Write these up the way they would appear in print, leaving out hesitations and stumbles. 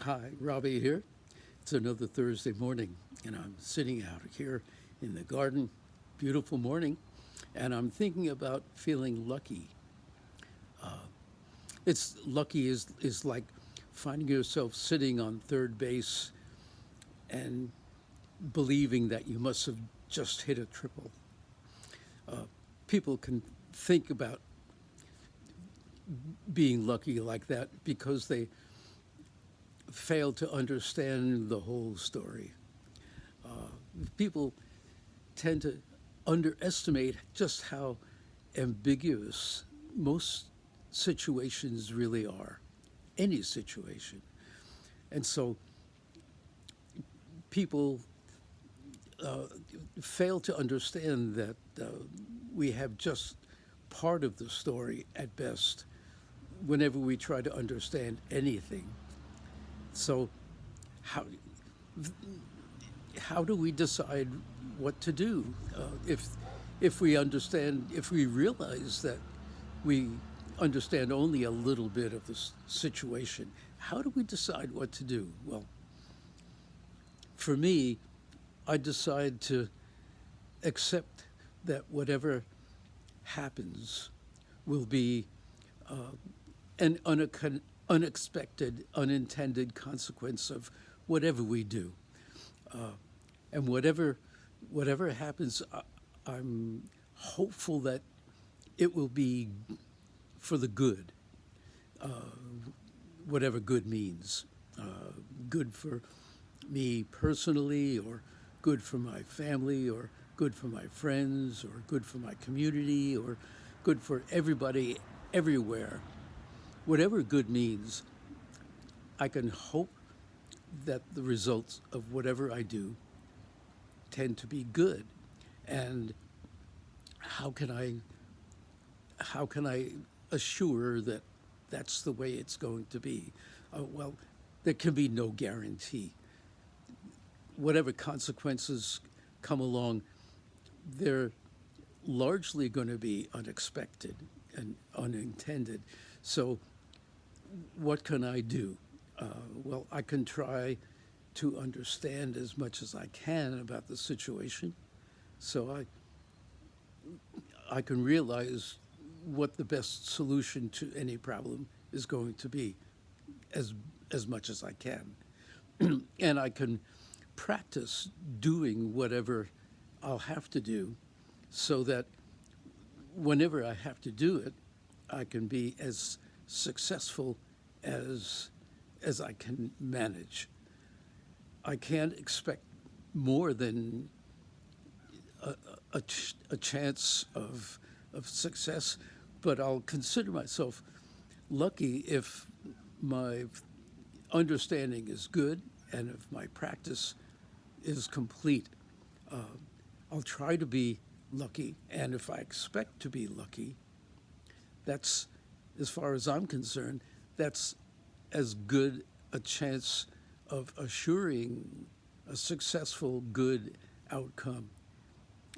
Hi, Robbie here. It's another Thursday morning, and I'm sitting out here in the garden. Beautiful morning, and I'm thinking about feeling lucky. It's lucky is like finding yourself sitting on third base and believing that you must have just hit a triple. People can think about being lucky like that because they fail to understand the whole story. People tend to underestimate just how ambiguous most situations really are, any situation. And so people uh, fail to understand that we have just part of the story at best whenever we try to understand anything. So, how, how do we decide what to do if we understand, if we realize that we understand only a little bit of the situation? How do we decide what to do? Well, for me, I decide to accept that whatever happens will be an unexpected, unintended consequence of whatever we do. And whatever happens, I'm hopeful that it will be for the good, whatever good means. Good for me personally, or good for my family, or good for my friends, or good for my community, or good for everybody everywhere. Whatever good means, I can hope that the results of whatever I do tend to be good. And how can I how can I assure that that's the way it's going to be? Well, there can be no guarantee. Whatever consequences come along, they're largely going to be unexpected and unintended. So, what can I do? Well, I can try to understand as much as I can about the situation, so I can realize what the best solution to any problem is going to be, as as much as I can, and I can practice doing whatever I'll have to do, so that whenever I have to do it, I can be as successful as I can manage. I can't expect more than a chance of success, but I'll consider myself lucky if my understanding is good and if my practice is complete. Uh, I'll try to be lucky, and if I expect to be lucky, that's, as far as I'm concerned, that's as good a chance of assuring a successful, good outcome.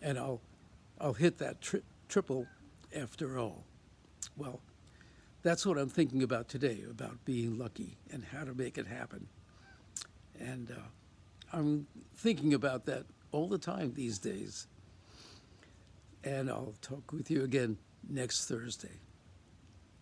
And I'll hit that triple after all. Well, that's what I'm thinking about today, about being lucky and how to make it happen. And I'm thinking about that all the time these days. And I'll talk with you again next Thursday.